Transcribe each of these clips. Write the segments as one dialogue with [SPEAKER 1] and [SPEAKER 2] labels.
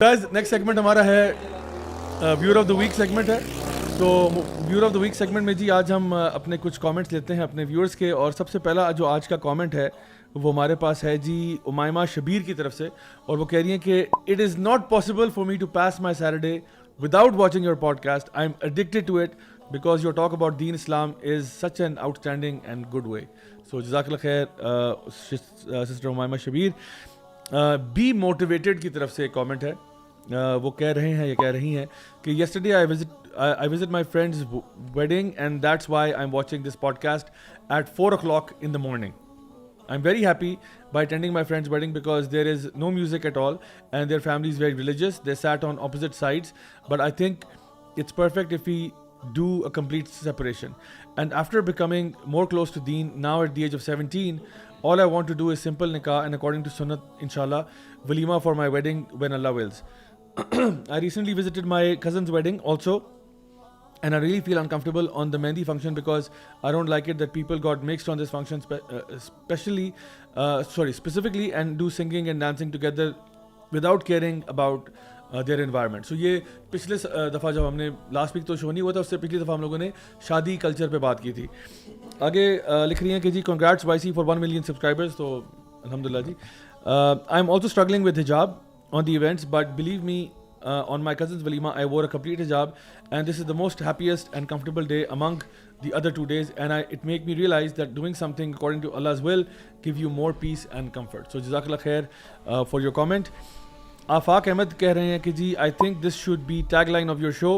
[SPEAKER 1] Guys next segment हमारा है viewer of the week segment है। तो viewer of the week segment में जी आज हम अपने कुछ कमेंट्स लेते हैं अपने व्यूअर्स के। और सबसे पहला जो आज का कमेंट है वो हमारे पास है जी उमायमा शबीर की तरफ से, और वो कह रही हैं कि it is not possible for me to pass my Saturday without watching your podcast. I am addicted to it because your talk about Deen Islam is such an outstanding and good way. So Jazakallah khair sister Umayma Shabir. Be motivated की तरफ से एक comment है। वो कह रहे हैं या कह रही हैं कि yesterday I visit my friend's wedding and that's why I'm watching this podcast at 4 o'clock in the morning. I'm very happy by attending my friend's wedding because there is no music at all and their family is very religious. They sat on opposite sides, but I think it's perfect if we do a complete separation. And after becoming more close to Deen, now at the age of 17, all I want to do is simple nikah and according to Sunnat, inshallah, walima for my wedding when Allah wills. I recently visited my cousin's wedding also, and I really feel uncomfortable on the mehndi function because I don't like it that people got mixed on this function, specifically, and do singing and dancing together without caring about their environment. So ये पिछले दफ़ा जब हमने last week तो show नहीं हुआ था, उससे पिछली दफ़ा हम लोगों ने शादी कल्चर पे बात की थी। आगे लिख रही हैं कि जी congrats YC for 1 million subscribers. तो अल्हम्दुलिल्लाह जी। I am also struggling with hijab on the events but believe me on my cousin's walima I wore a complete hijab and this is the most happiest and comfortable day among the other 2 days and it made me realize that doing something according to Allah's will give you more peace and comfort. So jazakallah khair for your comment. Afaq Ahmad कह रहे हैं कि जी I think this should be tag line of your show,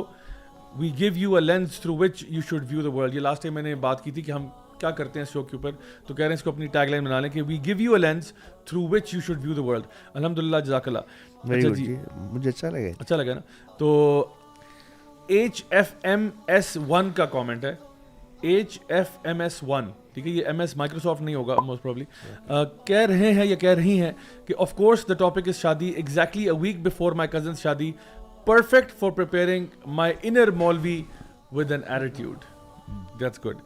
[SPEAKER 1] we give you a lens through which you should view the world. ये last time मैंने बात की थी कि हम क्या करते हैं इस शो के ऊपर, तो कह रहे हैं इसको अपनी टैग लाइन बना लें कि we give you a lens through which you should view the world. अल्हम्दुलिल्लाह जज़ाकल्लाह। अच्छा जी,
[SPEAKER 2] मुझे अच्छा लगा ना।
[SPEAKER 1] तो HFMS1 का कमेंट है, HFMS1, ठीक है, ये MS माइक्रोसॉफ्ट नहीं होगा मोस्ट प्रोबब्ली। कह रहे हैं या कह रही हैं कि of course the topic is shaadi exactly a week before my cousin shaadi, perfect for preparing my inner maulvi with an attitude. That's good.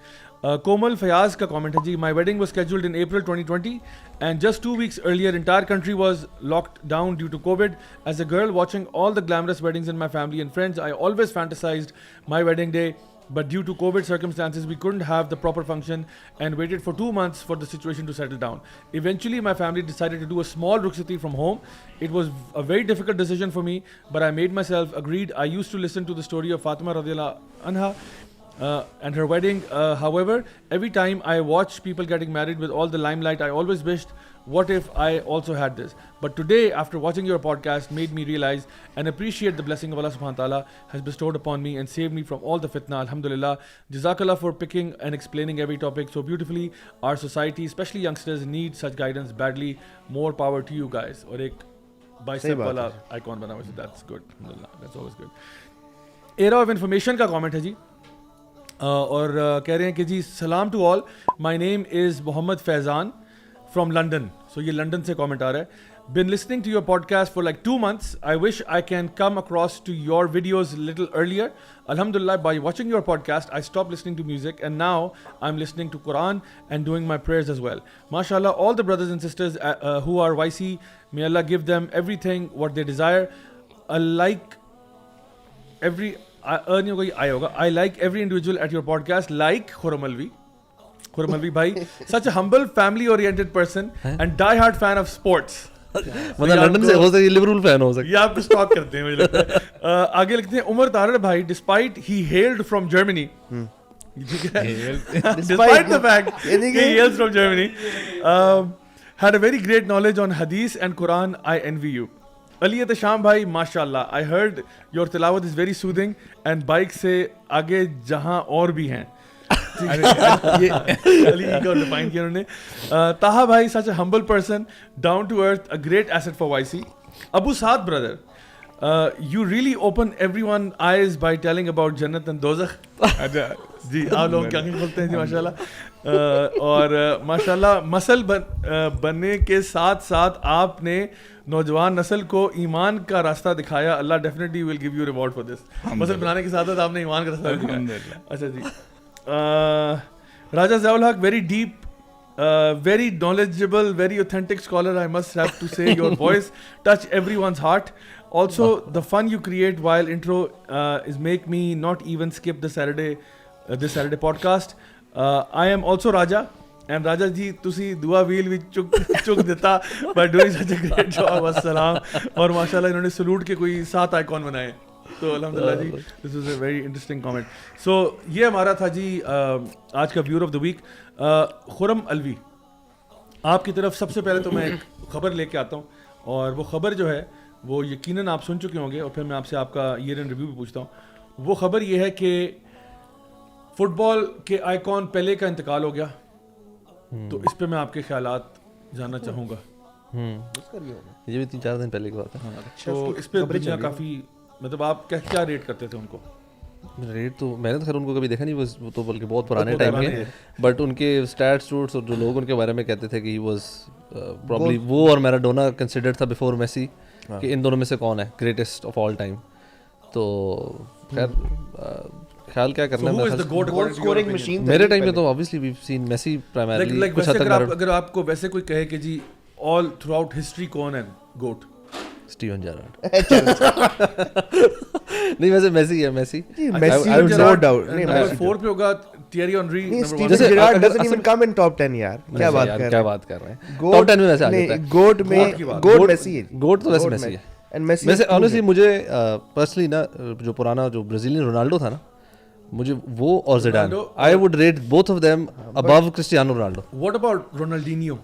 [SPEAKER 1] Komal Fayyaz का कमेंट है जी my wedding was scheduled in April 2020 and just 2 weeks earlier entire country was locked down due to COVID. As a girl watching all the glamorous weddings in my family and friends, I always fantasized my wedding day. But due to COVID circumstances, we couldn't have the proper function and waited for 2 months for the situation to settle down. Eventually, my family decided to do a small rukhsati from home. It was a very difficult decision for me, but I made myself agreed. I used to listen to the story of Fatima radhiyallahu anha and her wedding. However, every time I watch people getting married with all the limelight, I always wished, what if I also had this? But today, after watching your podcast, made me realize and appreciate the blessing of Allah subhanahu wa ta'ala has bestowed upon me and saved me from all the fitna. Alhamdulillah. Jazakallah for picking and explaining every topic so beautifully. Our society, especially youngsters, need such guidance badly. More power to you guys. और एक bicep वाला icon बना हुआ है, that's good. Alhamdulillah, that's always good. Era of information का comment है जी। और कह रहे हैं कि जी salaam to all, my name is Mohammad Faizan from London. So ये लंडन से कमेंट आ रहा है। Been listening to your podcast for like 2 months. I wish I can come across to your videos a little earlier. Alhamdulillah, by watching your podcast, I stopped listening to music and now I'm listening to Quran and doing my prayers as well. MashaAllah, all the brothers and sisters who are YC, may Allah give them everything what they desire. I like every individual at your podcast, like Khuramalvi bhai, such a humble, family-oriented person and die-hard fan of sports.
[SPEAKER 2] मतलब London से हो सकता है, Liverpool fan हो सकता है।
[SPEAKER 1] ये आपको स्टॉक करते हैं मुझे लगता है। आगे लिखते हैं उमर तारड़ भाई, despite he held from Germany, despite the fact he hails from Germany, had a very great knowledge on Hadith and Quran, I envy you. Ali Sham भाई माशाल्लाह, I heard your tilawat is very soothing and bike से आगे जहां और भी हैं। ये अली को डिफाइन किया उन्होंने। ताहा भाई, such a humble person, down to earth, a great asset for YC. Abu Saad brother, you really open everyone eyes by telling about jannat and dozakh. जी आप लोग क्या बोलते हैं जी माशाल्लाह। और माशाल्लाह मसल बनने के साथ साथ आपने नौजवान नस्ल को ईमान का रास्ता दिखाया। Allah definitely will give you reward for this. Muscle बनाने के साथ साथ आपने ईमान का रास्ता दिखाया। अच्छा जी। राजा ज़ियाउल हक, very deep, very knowledgeable, very authentic scholar, I must have to say. Your voice touched everyone's heart. Also, the fun you create while intro is make me not even skip this Saturday podcast. I am also Raja, and Raja ji, तुसी दुआ wheel with चुक देता by doing such a great job. अस्सलाम. और माशाल्लाह इन्होंने salute के कोई 7 आइकॉन बनाए. तो अल्हम्दुलिल्लाह जी, this was a very interesting comment. So ये हमारा था जी आज का viewer of the week. Khurram Alvi, आपकी तरफ सबसे पहले तो मैं एक खबर लेके आता हूँ, और वो खबर जो है वो यकीनन आप सुन चुके होंगे, और फिर मैं आपसे आपका ईयर इन रिव्यू भी पूछता हूँ. वो खबर ये है कि फुटबॉल के आइकॉन पेले का इंतकाल हो गया. तो इस पे मैं आपके ख्यालात जानना चाहूँगा.
[SPEAKER 2] ये भी 3-4 दिन पहले की बात है.
[SPEAKER 1] तो इस पे दुनिया काफ़ी, मतलब आप क्या रेट करते थे उनको?
[SPEAKER 2] रेट तो मैंने तो खैर उनको कभी देखा नहीं, वो तो बल्कि बहुत पुराने टाइम के, बट उनके स्टैट्स और जो लोग उनके बारे में कहते थे कि ही वाज प्रॉब्ली, वो और मैराडोना कंसिडर्ड था बिफोर मेसी कि इन दोनों में से कौन है ग्रेटेस्ट ऑफ ऑल टाइम. तो खैर ख्याल क्या करना है,
[SPEAKER 3] गोल स्कोरिंग मशीन
[SPEAKER 2] मेरे टाइम में तो obviously we seen Messi primarily. कुछ हद तक
[SPEAKER 1] अगर आपको वैसे कोई कहे कि जी ऑल थ्रू आउट हिस्ट्री कौन है गोट,
[SPEAKER 2] स्टीवन जेरार्ड. नहीं वैसे मेसी है, मेसी
[SPEAKER 3] नो डाउट. नहीं
[SPEAKER 1] नंबर 4 पे होगा Thierry Henry.
[SPEAKER 3] Steven Gerrard doesn't even come in top 10 यार. क्या बात कर रहे हैं.
[SPEAKER 2] टॉप 10 में वैसे आ जाता है.
[SPEAKER 3] गोट मेसी है.
[SPEAKER 2] गोट तो वैसे मेसी है.
[SPEAKER 3] एंड मेसी
[SPEAKER 2] वैसे ऑनेस्टली मुझे पर्सनली ना जो पुराना जो ब्राजीलियन रोनाल्डो था ना, मुझे वो और Zidane, I would rate both of them above Cristiano Ronaldo.
[SPEAKER 1] What about Ronaldinho?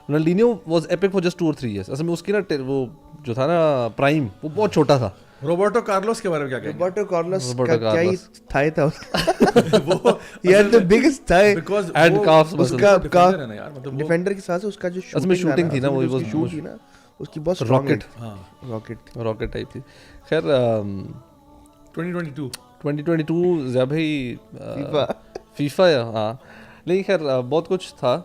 [SPEAKER 2] Ronaldinho was epic for just 2 or 3 years. असल में उसकी ना वो जो था ना प्राइम, वो बहुत छोटा था.
[SPEAKER 1] रोबर्टो कार्लोस के बारे में क्या कहेंगे?
[SPEAKER 3] रोबर्टो कार्लोस का क्या ही थाई था वो. यार the biggest thigh
[SPEAKER 1] because
[SPEAKER 2] and calves
[SPEAKER 3] उसका
[SPEAKER 1] डिफेंडर
[SPEAKER 3] के साथ उसका जो
[SPEAKER 2] शूटिंग थी ना, वो
[SPEAKER 3] शूट थी ना उसकी बहुत
[SPEAKER 2] रॉकेट.
[SPEAKER 3] हां
[SPEAKER 2] रॉकेट टाइप थी. खैर
[SPEAKER 1] 2022
[SPEAKER 2] जब ही फीफा या हाँ, नहीं खैर बहुत कुछ था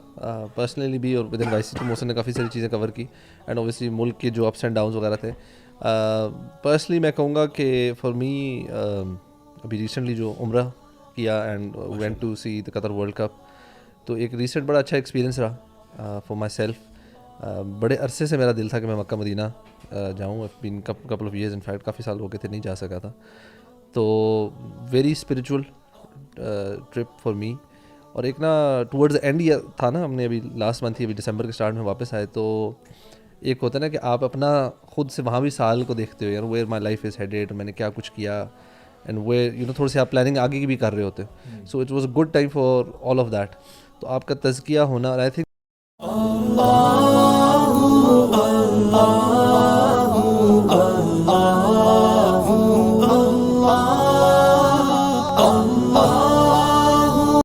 [SPEAKER 2] पर्सनली भी, और विद इन वाइसी तो मोहसिन ने काफ़ी सारी चीज़ें कवर की, एंड ऑब्वियसली मुल्क के जो अप्स एंड डाउन्स वगैरह थे. पर्सनली मैं कहूँगा कि फॉर मी अभी रिसेंटली जो उम्रा किया and went to see the Qatar World Cup, तो एक रिसेंट बड़ा अच्छा एक्सपीरियंस रहा फॉर माई सेल्फ. बड़े अरसे से मेरा दिल था कि मैं मक्का मदीना जाऊँ. Been couple of years, in fact काफ़ी साल हो गए थे, नहीं जा सका था. तो very spiritual trip for me. और एक ना टुवर्ड्स द एंड ईयर था ना, हमने अभी लास्ट मंथ ही अभी दिसंबर के स्टार्ट में वापस आए, तो एक होता है ना कि आप अपना खुद से वहाँ भी साल को देखते हो, यार where my life is headed, मैंने क्या कुछ किया, एंड वेयर थोड़ी सी आप प्लानिंग आगे की भी कर रहे होते. So it was a good time for all of that. तो आपका तज़किया होना, आई थिंक